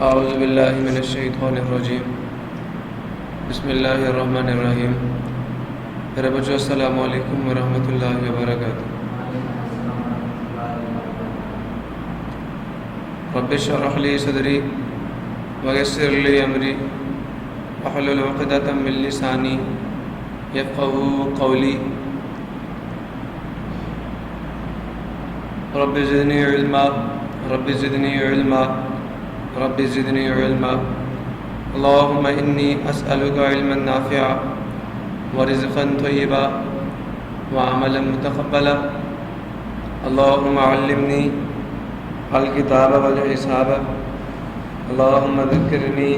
اعوذ باللہ من الشیطان الرجیم بسم اللہ الرحمن الرحیم. میرے بچوں السلام علیکم ورحمۃ اللہ وبرکاتہ. رب اشرح لی صدری ویسر لی امری واحلل عقدۃ من لسانی یفقہوا قولی. رب زدنی علما رب زدنی علما رب زدنی علما. اللہم انی اسألک علما نافعا ورزقا طیبا وعملا متقبلا. اللہم علمنی الکتاب والحساب. اللہم ذکرنی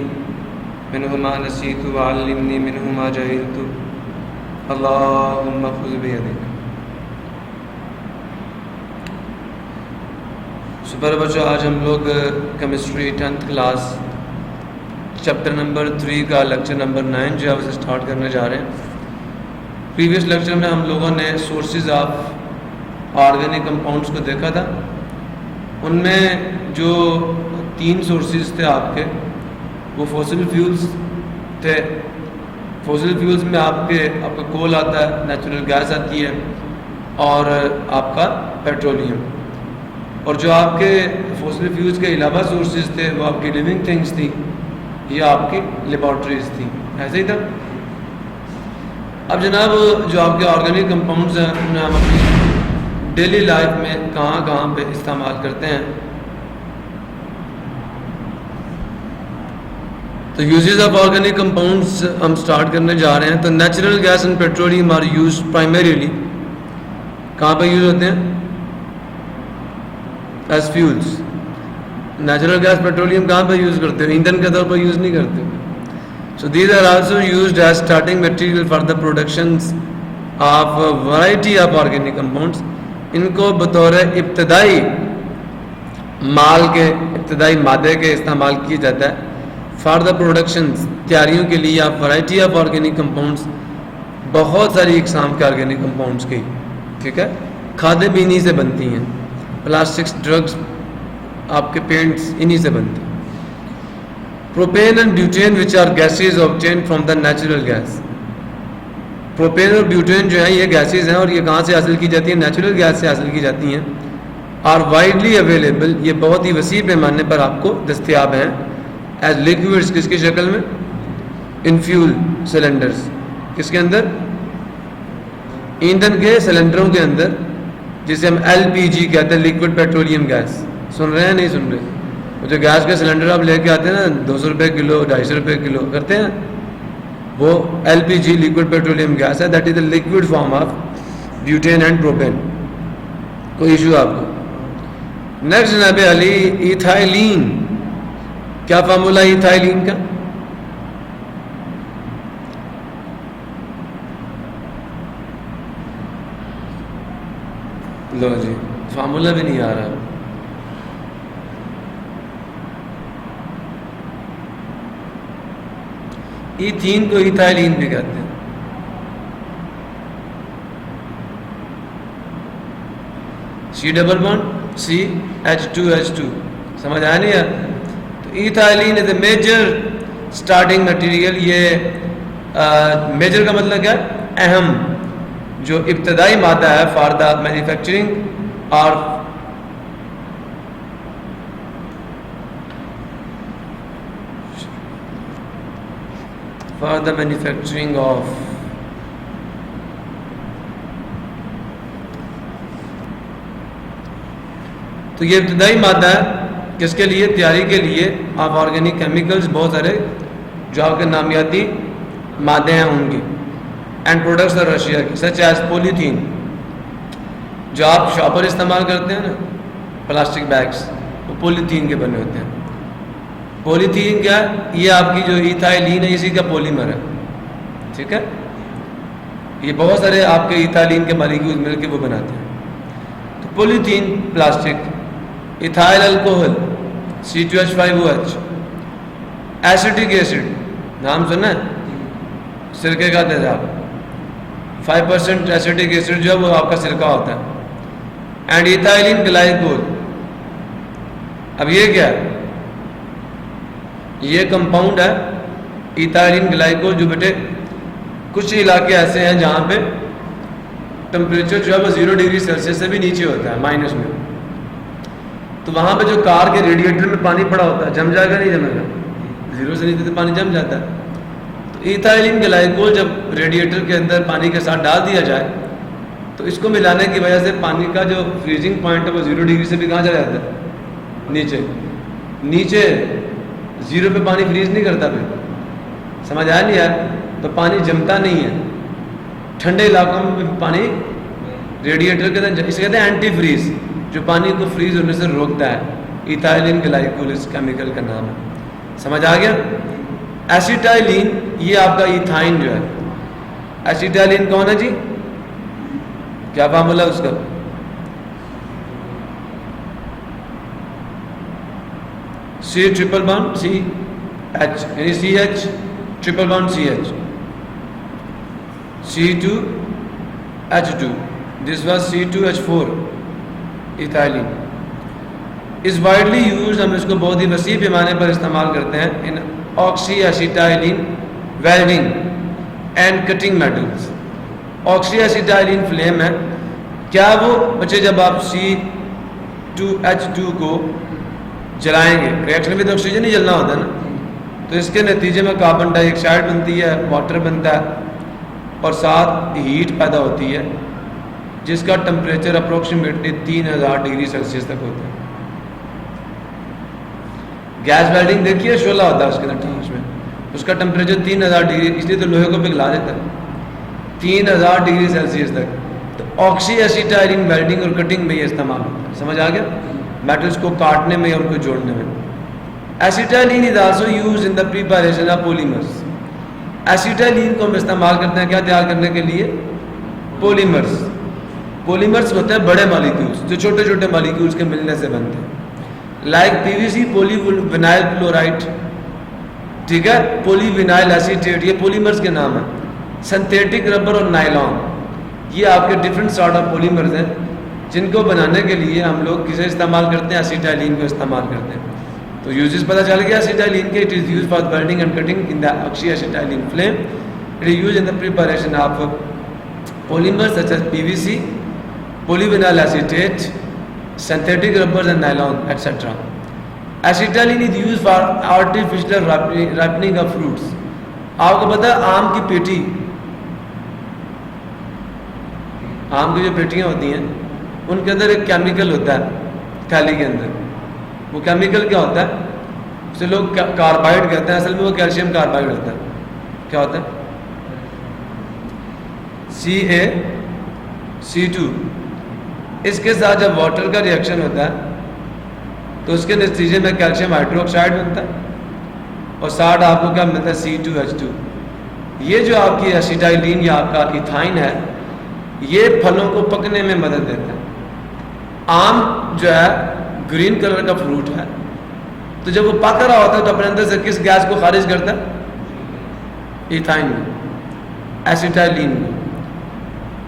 منہ ما نسیت وعلمنی منہ ما جہلت. اللہم خذ بیدک. سپر بچوں، آج ہم لوگ chemistry 10th class chapter number 3 کا لیکچر نمبر 9 جو ہے اسے اسٹارٹ کرنے جا رہے ہیں. پریویس لیکچر میں ہم لوگوں نے سورسز آف آرگینک کمپاؤنڈس کو دیکھا تھا. ان میں جو 3 سورسز تھے آپ کے، وہ فوسل فیولز تھے. فوسل فیولز میں آپ کا کول آتا ہے، نیچرل گیس آتی ہے، اور آپ کا پیٹرولیم. اور جو آپ کے فوسل فیولز کے علاوہ سورسز تھے وہ آپ کی لیونگ تھنگس تھی یا آپ کی لیبارٹریز تھیں. ایسے ہی تھا. اب جناب جو آپ کے آرگینک کمپاؤنڈز ہیں انہیں ہم اپنی ڈیلی لائف میں کہاں کہاں پہ استعمال کرتے ہیں. تو یوزز آف آرگینک کمپاؤنڈز ہم سٹارٹ کرنے جا رہے ہیں. تو natural gas and petroleum are use primarily کہاں پہ یوز ہوتے ہیں؟ As fuels. Natural gas petroleum کہاں پہ یوز کرتے ہیں؟ ایندھن کے طور پر یوز نہیں کرتے. So these are also used as starting material for the productions of variety of organic compounds. ان کو بطور ابتدائی مال کے، ابتدائی مادے کے استعمال کیا جاتا ہے فار دا پروڈکشنز، تیاریوں کے لیے of variety of organic compounds. بہت ساری اقسام کے آرگینک کمپاؤنڈس کی، ٹھیک ہے. کھادیں بھی انہی سے بنتی ہیں. پلاسٹکس، ڈرگس، آپ کے پینٹس انہی سے بنتے ہیں. Propane and butane which are gases obtained from the natural gas. Propane اور بیوٹین جو ہیں یہ گیسز ہیں، اور یہ کہاں سے حاصل کی جاتی ہیں؟ نیچرل گیس سے حاصل کی جاتی ہیں. آر وائڈلی اویلیبل، یہ بہت ہی وسیع پیمانے پر آپ کو دستیاب ہیں ایز لیکوڈس. کس کی شکل میں؟ ان فیول سلنڈرز. کس کے اندر؟ ایندھن کے سلنڈروں کے اندر، جسے ہم LPG کہتے ہیں، لیکوڈ پیٹرولیم گیس. سن رہے ہیں نہیں سن رہے؟ وہ جو گیس کے سلنڈر آپ لے کے آتے ہیں نا 200 روپے کلو، 250 روپے کلو کرتے ہیں، وہ LPG لیکوڈ پیٹرولیم گیس ہے. That is the liquid form of butane and propane. کوئی ایشو آپ کو؟ نیکسٹ جناب علی، ایتھائلین. کیا فارمولا ایتھائلین کا؟ لو جی، فارمولا بھی نہیں آ رہا. ایتھین کو ایتھائلین بھی کہتے ہیں. C++CH2H2. سمجھ آیا نہیں یار؟ تو ایتھائلین از اے میجر اسٹارٹنگ مٹیریل. یہ میجر کا مطلب کیا ہے؟ اہم، جو ابتدائی مادہ ہے فار دا مینوفیکچرنگ اور فار دا مینوفیکچرنگ آف تو یہ ابتدائی مادہ ہے کس کے لیے؟ تیاری کے لیے آپ آرگینک کیمیکلز، بہت سارے جو آپ کے نامیاتی مادے ہیں ان کی. اینڈ پروڈکٹس آف رشیا کی، سچ ایز پولیتھین. جو آپ شاپر استعمال کرتے ہیں نا، پلاسٹک بیگس، وہ پولیتھین کے بنے ہوتے ہیں. پولیتھین کیا ہے؟ یہ آپ کی جو ایتھائلین ہے اسی کا پولیمر ہے، ٹھیک ہے. یہ بہت سارے آپ کے ایتھائلین کے مالیکیولز مل کے وہ بناتے ہیں. تو polythene plastic, ethyl alcohol C2H5OH، acetic acid, نام سنا ہے؟ سرکے کا تیزاب، 5% ایسیٹک ایسڈ جو ہے وہ آپ کا سرکہ ہوتا ہے. اینڈ ایتھائلین گلائکول. اب یہ کیا ہے؟ یہ کمپاؤنڈ ہے ایتھائلین گلائکول، جو بیٹے کچھ علاقے ایسے ہیں جہاں پہ ٹمپریچر جو ہے وہ 0 ڈگری سیلسیس سے بھی نیچے ہوتا ہے، مائنس میں. تو وہاں پہ جو کار کے ریڈیٹر میں پانی پڑا ہوتا ہے جم جائے گا نہیں جمے گا؟ 0 سے نیچے تو پانی جم جاتا ہے. تو ایتھائلین گلائکول جب ریڈیٹر کے اندر پانی کے ساتھ ڈال دیا جائے تو اس کو ملانے کی وجہ سے پانی کا جو فریزنگ پوائنٹ ہے وہ 0 ڈگری سے بھی کہاں چلا جاتا ہے؟ نیچے 0 پہ پانی فریز نہیں کرتا. پھر سمجھ آیا نہیں یار؟ تو پانی جمتا نہیں ہے. ٹھنڈے علاقوں میں بھی پانی ریڈیٹر کے اندر، اسے کہتے ہیں اینٹی فریز، جو پانی کو فریز ہونے سے روکتا ہے. ایتھائلین گلائکول اس کیمیکل کا نام ہے. سمجھ آ گیا؟ ایسیٹائلین یہ آپ کا ایتھائن جو ہے. ایسیٹائلین کون ہے جی؟ کیا فارمولا اس کا؟ C triple bond C H, یعنی C H triple bond C H, C2H2. This was C2H4 ethylene. is widely used، ہم اس کو بہت ہی وسیع پیمانے پر استعمال کرتے ہیں in oxy acetylene welding and cutting metals. oxy acetylene flame ہے. کیا وہ بچے جب آپ C2H2 کو جلائیں گے، ریئیکشن میں تو آکسیجن ہی جلنا ہوتا ہے نا، تو اس کے نتیجے میں کاربن ڈائی آکسائڈ بنتی ہے، واٹر بنتا ہے اور ساتھ ہیٹ پیدا ہوتی ہے جس کا ٹمپریچر اپروکسیمیٹلی 3000 ڈگری سیلسیس تک ہوتا ہے. گیس ویلڈنگ دیکھیے، شعلہ ہوتا ہے اس کے اندر، میں اس کا ٹمپریچر 3000 ڈگری، اس لیے تو لوہے کو پگھلا دیتا ہے 3000 ڈگری سیلسیس تک. تو آکسی ایسیٹائلین ویلڈنگ اور کٹنگ میں یہ استعمال ہوتا ہے. سمجھ آ گیا؟ میٹلس کو کاٹنے میں اور ان کو جوڑنے میں. Acetylene is also use in the preparation of polymers. Acetylene کو ہم استعمال کرتے ہیں کیا تیار کرنے کے لیے؟ پولیمرس. پولیمرس ہوتے ہیں بڑے مالیکیولس جو چھوٹے چھوٹے مالیکیولس کے ملنے سے بنتے ہیں. لائک پی وی سی، پولی وینائل کلورائڈ، ٹھیک ہے، پولی وینائل ایسیٹیٹ، یہ پولیمرس کے نام ہیں. سنتھیٹک ربر اور نائلون، یہ آپ کے ڈفرینٹ سارٹ آف پولیمرز ہیں جن کو بنانے کے لیے ہم لوگ کسے استعمال کرتے ہیں؟ ایسیٹائلین کو استعمال کرتے ہیں. تو یوزز پتہ چل گیا ایسیٹائلین کے. It is use for welding and cutting in the oxy acetylene flame. It is use in the preparation of polymers such as PVC, polyvinyl acetate, synthetic rubbers and nylon, etc. Acetylene is used for artificial ripening of fruits. آپ کو پتہ ہے آم کی پیٹی، آم کی جو پیٹیاں ہوتی ہیں ان کے اندر ایک کیمیکل ہوتا ہے تھیلی کے اندر. وہ کیمیکل کیا ہوتا ہے؟ اسے لوگ کاربائڈ کہتے ہیں، اصل میں وہ کیلشیم کاربائڈ ہوتا ہے. کیا ہوتا ہے؟ CaC2. اس کے ساتھ جب واٹر کا ریئیکشن ہوتا ہے تو اس کے نتیجے میں کیلشیم ہائیڈرو آکسائڈ بنتا ہے اور ساتھ آپ کو کیا ملتا ہے؟ C2H2. یہ جو آپ کی ایسیٹائلین یا آپ کا ایتھائن ہے یہ پھلوں کو پکنے میں مدد دیتا ہے. آم جو ہے گرین کلر کا فروٹ ہے، تو جب وہ پک رہا ہوتا ہے تو اپنے اندر سے کس گیس کو خارج کرتا ہے؟ ایتھائن میں، ایسیٹائلین میں.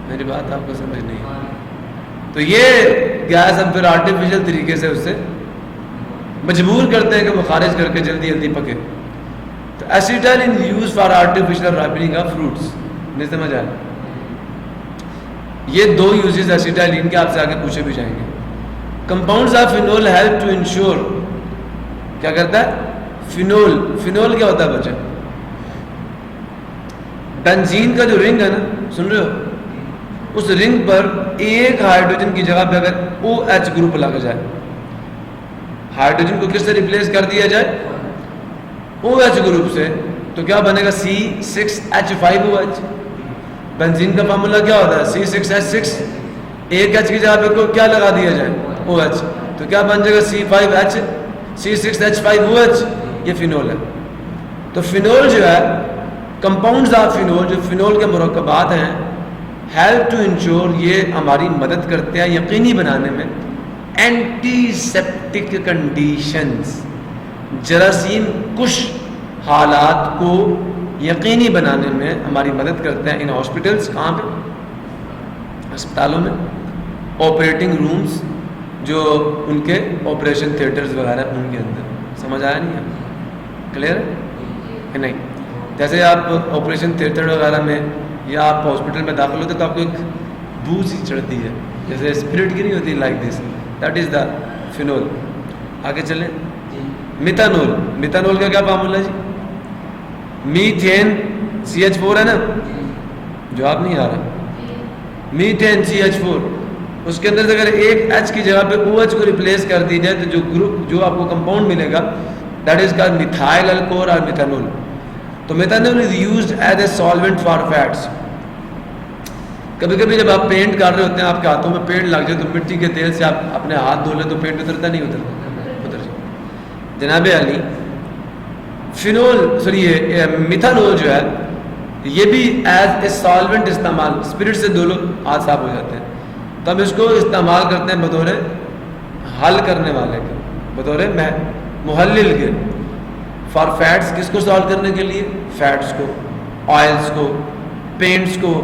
میری بات آپ کو سمجھ نہیں ہے؟ تو یہ گیس ہم پھر آرٹیفیشل طریقے سے اسے مجبور کرتے ہیں کہ وہ خارج کر کے جلدی جلدی پکے. تو acetylene use for artificial ripening of fruits. نہیں سمجھ آیا؟ یہ دو یوزز ایسیٹائلین کے آپ سے آگے پوچھے بھی جائیں گے. Compounds of phenol help to ensure, کیا کرتا ہے؟ فینول. فینول کیا ہوتا ہے بچے؟ بنزین کا جو رنگ ہے نا، سن رہے ہو، اس رنگ پر ایک ہائیڈروجن کی جگہ پہ اگر OH گروپ لگ جائے، ہائیڈروجن کو کس سے ریپلیس کر دیا جائے؟ OH گروپ سے، تو کیا بنے گا؟ C6H5OH. بنزین کا فارمولا کیا ہوتا ہے؟ C6H6. ایک H کی جگہ پہ کو کیا لگا دیا جائے؟ OH. تو کیا بن جائے گا؟ C6H5OH. یہ فینول ہے. تو فینول جو ہے، کمپاؤنڈز آف فینول، جو فینول کے مرکبات ہیں، ہیلپ ٹو انشور، یہ ہماری مدد کرتے ہیں یقینی بنانے میں اینٹی سیپٹک کنڈیشنز، جراثیم کش حالات کو یقینی بنانے میں ہماری مدد کرتے ہیں. ان ہاسپٹلس، کہاں پہ؟ ہسپتالوں میں، آپریٹنگ رومز، جو ان کے آپریشن تھیٹرز وغیرہ ان کے اندر. سمجھ آیا نہیں ہے؟ کلیئر ہے کہ نہیں؟ جیسے آپ آپریشن تھیٹر وغیرہ میں یا آپ ہاسپٹل میں داخل ہوتے تو آپ کو ایک بو سی چڑھتی ہے، جیسے اسپرٹ کی نہیں ہوتی، like this, that is the phenol. آگے چلیں. میتھانول. میتھانول کا کیا فارمولا ہے جی؟ میتھین CH4 ہے نا، جواب نہیں آ رہا. میتھین CH4، اس کے اندر سے اگر ایک ایچ کی جگہ پہ OH کو ریپلیس کر دی جائے تو جو گروپ جو آپ کو کمپاؤنڈ ملے گا that is called methyl alcohol اور میتھانول. تو methanol is used as a solvent for fats. کبھی کبھی جب آپ پینٹ کر رہے ہوتے ہیں، آپ کے ہاتھوں میں پینٹ لگ جائے تو مٹی کے تیل سے آپ اپنے ہاتھ دھو لیں تو پینٹ اترتا نہیں اتر جناب علی. فینول میتھانول جو ہے یہ بھی ایز اے سالوینٹ استعمال، اسپرٹ سے دو لوگ ہاتھ صاف ہو جاتے ہیں تو ہم اس کو استعمال کرتے ہیں بطور حل کرنے والے کے، بطور محلل کے، فار فیٹس. کس کو سالو کرنے کے لیے؟ فیٹس کو، آئلس کو، پینٹس کو،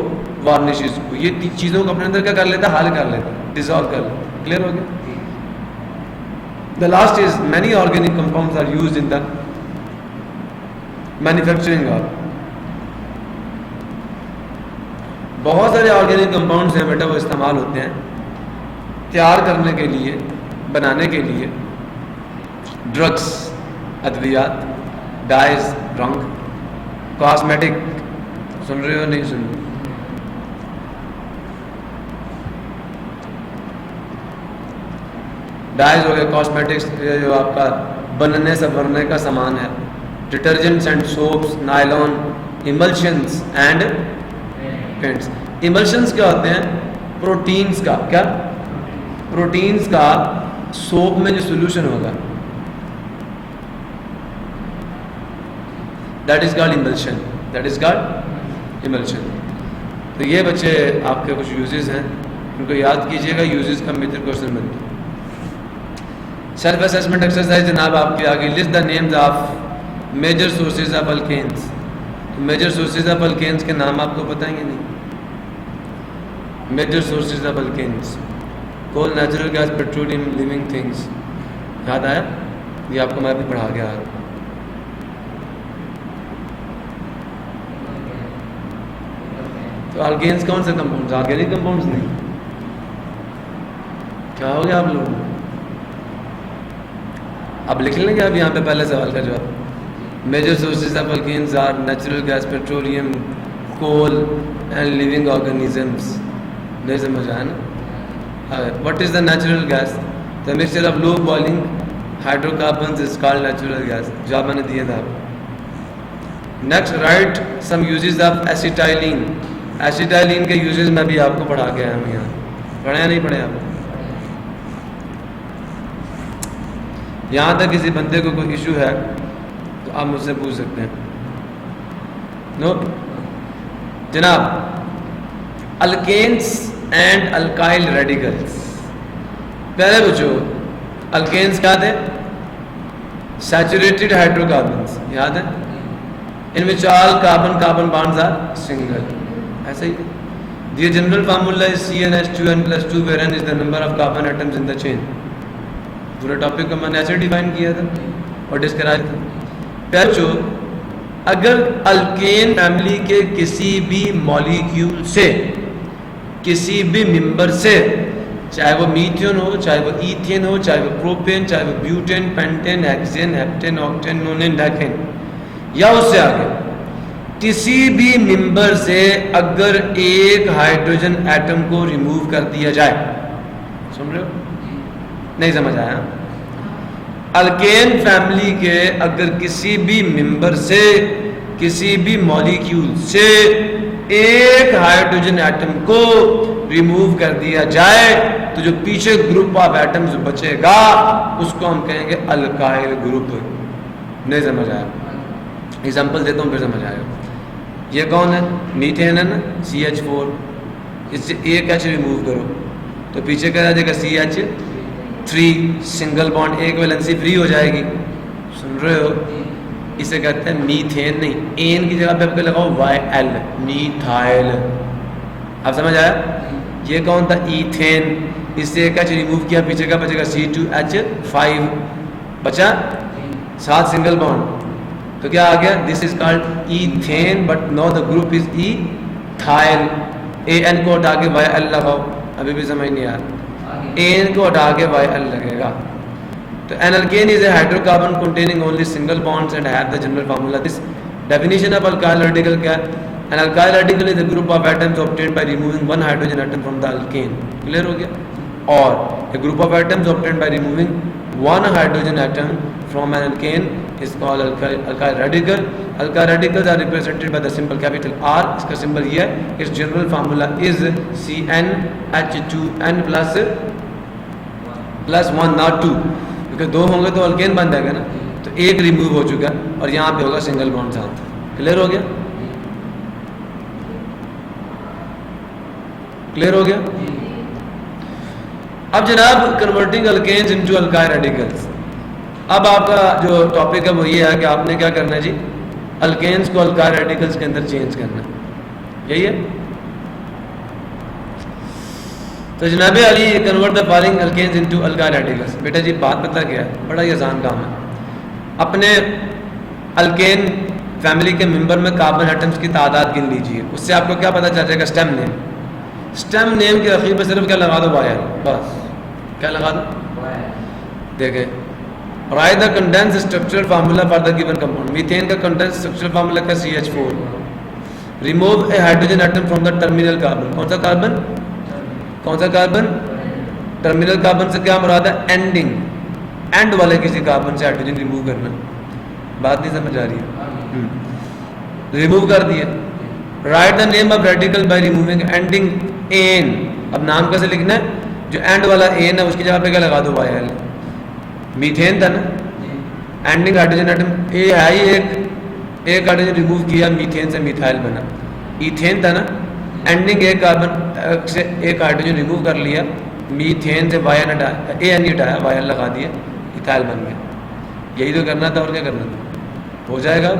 وارنشز کو. یہ چیزوں کو اپنے اندر کیا کر لیتا ہے؟ حل کر لیتا ہے، ڈیزالو کر لیتا ہے. کلیئر ہو گیا؟ The last is many organic compounds are used in the manufacturing of. بہت سارے آرگینک کمپاؤنڈز ہیں بیٹا وہ استعمال ہوتے ہیں تیار کرنے کے لیے، بنانے کے لیے. ڈرگس، ادویات، ڈائز، رنگ، کاسمیٹک. سن رہے ہو نہیں سن رہے؟ ڈائز ہو گئے، کاسمیٹکس جو آپ کا بننے سنورنے کا سامان ہے، detergents and soaps, nylon, emulsions and paints. Emulsions کیا ہوتے ہیں؟ پروٹینز کا، کیا؟ پروٹینز کا سوپ میں جو سولوشن ہوگا that is called emulsion. That is called emulsion. تو یہ بچے آپ کے کچھ یوزز ہیں، ان کو یاد کیجیے گا. یوزز کا میتھڈ کوشچن بنتے ہیں. سیلف اسسمنٹ ایکسرسائز جناب آپ کے آگے. List the names of major sources of alkanes. Major sources of alkanes کے نام آپ کو بتائیں گے نہیں؟ Major sources of alkanes: coal, natural gas, petroleum, living things. یاد آیا؟ یہ آپ کو میں بھی پڑھا گیا. تو الکینز کون سے کمپاؤنڈز؟ آرگینک کمپاؤنڈز نہیں. کیا ہو گیا آپ لوگ؟ اب لکھ لیں گے آپ یہاں پہ پہلے سوال کا جواب. Major sources of alkanes are natural gas, petroleum, coal and living organisms. نہیں سمجھ آیا نا؟ What is the natural gas? The mixture of low boiling hydrocarbons is called natural gas. جواب میں نے دیا تھا. Next, right some uses of acetylene. Acetylene کے یوزز میں بھی آپ کو پڑھا کے آیا ہوں. یہاں پڑھے یا نہیں پڑھے آپ؟ یہاں تک کسی بندے کو کوئی ایشو ہے تو آپ مجھ سے پوچھ سکتے ہیں. نو جناب. Alkanes and alkyl radicals. پہلے پوچھو الکینس کیا تھے؟ Saturated hydrocarbons. یاد ہے؟ In which all carbon bonds are single. ایسا ہی the general formula is CnH2n+2 where n is the number of carbon atoms in the chain. پورے topic کو میں نے ایسے ڈیفائن کیا تھا اور ڈسکرائب تھا. پہلو اگر الکین فیملی کے کسی بھی مالیکیول سے، کسی بھی ممبر سے، چاہے وہ میتھین ہو، چاہے وہ ایتھین ہو، چاہے وہ پروپین، چاہے وہ بیوٹین، پینٹین، ہیکسین، ہیپٹین، آکٹین، نونین، ڈیکین یا اس سے آگے، کسی بھی ممبر سے اگر ایک ہائیڈروجن ایٹم کو ریموو کر دیا جائے. سن رہے ہو؟ نہیں سمجھ آیا؟ الکین فیملی کے اگر کسی بھی ممبر سے، کسی بھی مالیکیول سے ایک ہائیڈروجن ایٹم کو ریموو کر دیا جائے تو جو پیچھے گروپ آف ایٹمز بچے گا اس کو ہم کہیں گے الکائل گروپ. نہیں سمجھ آیا؟ ایگزامپل دیتا ہوں پھر سمجھ آئے گا. یہ کون ہے؟ میتھین ہے نا، CH4. اس سے ایک ایچ ریموو کرو تو پیچھے کیا رہ جائے گا؟ CH3. سنگل بانڈ، ایک ویلنسی فری ہو جائے گی. سن رہے ہو؟ اسے کہتے ہیں میتھین. نہیں، این کی جگہ پہ آپ کو لگاؤ YL، میتھائل. اب سمجھ آیا؟ یہ کون تھا؟ ایتھین. اس سے ایک ایچ ریموو کیا، پیچھے کا بچے گا C2H5 بچا، 7 سنگل بانڈ. تو کیا آ گیا؟ This is called ethane but now the group is ethyl. A N کو ہٹا کے وائی ایل لگاؤ, ابھی بھی سمجھ نہیں آ رہا. اے این کو ہٹا کے وائی ایل لگے گا. تو an alkane is a hydrocarbon containing only single bonds and have the general formula. This definition of alkyl radical کیا ہے؟ An alkyl radical is a group of atoms obtained by removing one hydrogen atom from the alkane. Clear ہو گیا؟ اور a group of atoms obtained by removing one hydrogen atom from an alkane is called alkyl radical. Alkyl radicals are represented by the symbol capital R. اس کا symbol یہ ہے. Its general formula is CnH2n plus 1 not 2. کیونکہ دو ہوں گے تو alkane بن جائے گا نا, تو ایک ریموو ہو چکا ہے اور یہاں پہ ہوگا سنگل بانڈ ساتھ. کلیئر ہو گیا؟ کلیئر ہو گیا؟ اب جناب کنورٹنگ الکینز انٹو الکائل ریڈیکلز. اب آپ کا جو ٹاپک ہے وہ یہ ہے کہ آپ نے کیا کرنا ہے جی, الکینز کو الکائل ریڈیکلز کے اندر چینج کرنا ہے. یہی ہے. تو جناب Ali convert the following alkanes into alkyl radicals. بیٹا جی بات پتہ کیا ہے, بڑا ہی آسان کام ہے. اپنے الکین فیملی کے ممبر میں کاربن ایٹمز کی تعداد گن لیجیے, اس سے آپ کو کیا پتہ چل جائے گا؟ اسٹیم نیم. اسٹیم نیم کے اخیر میں صرف کیا لگا دو؟ Y L. بس کیا لگا دو؟ دیکھیں, write the condense structural formula for the given compound. Methane کا کنڈینس اسٹرکچرل فارمولا کا CH4. Remove a hydrogen atom from the terminal carbon. کون سا کاربن؟ کون سا کاربن؟ ٹرمینل کاربن سے کیا مراد ہے؟ اینڈنگ, اینڈ والے کسی کاربن سے ہائیڈروجن ریموو کرنا. بات نہیں سمجھ آ رہی ہے؟ ریموو کر دیا. Write the name of radical by removing ending ane. اب نام کیسے لکھنا ہے؟ جو اینڈ والا این ہے اس کی جگہ پہ کیا لگا دو؟ Y L. میتھین تھا نا, اینڈنگ ہائیڈروجن ایٹم اے ہے ہی ایک ہائیڈروجن ریموو کیا, میتھین سے میتھائل بنا. ایتھین تھا نا, اینڈنگ ایک کاربن سے ایک ہائیڈروجن ریموو کر لیا, میتھین سے وائی این ہٹایا, اے این ہٹایا, وائی ایل لگا دیا, ایتھائل بن گیا. یہی تو کرنا تھا, اور کیا کرنا تھا؟ ہو جائے گا.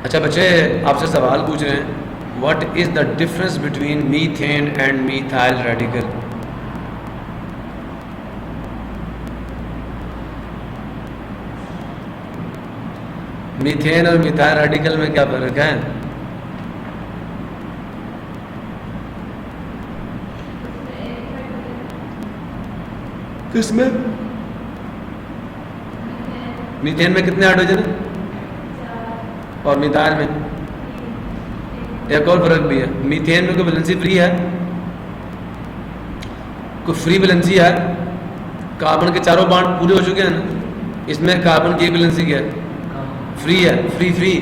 اچھا بچے آپ سے سوال پوچھ رہے ہیں, what is the difference between methane and methyl radical? Methane اور میتھائل ریڈیکل میں کیا فرق ہے؟ کس میں؟ میتھین میں کتنے ہائیڈروجن ہیں اور میتھائل میں؟ ایک اور فرق بھی ہے, میتھین میں کوئی ویلنسی فری ہے؟ کوئی فری ویلنسی ہے؟ کاربن کے چاروں بانڈ پورے ہو چکے ہیں نا, اس میں کاربن کی ایک ویلنسی کیا ہے؟ فری ہے. فری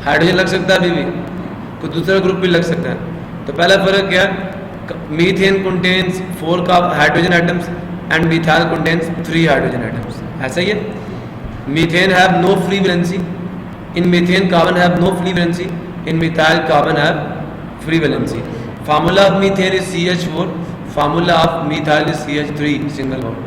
ہائیڈروجن لگ سکتا ہے ابھی بھی, کوئی دوسرا گروپ بھی لگ سکتا ہے. تو پہلا فرق کیا ہے؟ Methane contains 4 hydrogen atoms and methyl contains 3 hydrogen atoms. ایسا ہی ہے. Methane have no free valency. In methane carbon have no free valency. In methyl carbon have free valency. Formula of methane is CH4. Formula of methyl is CH3 single bond.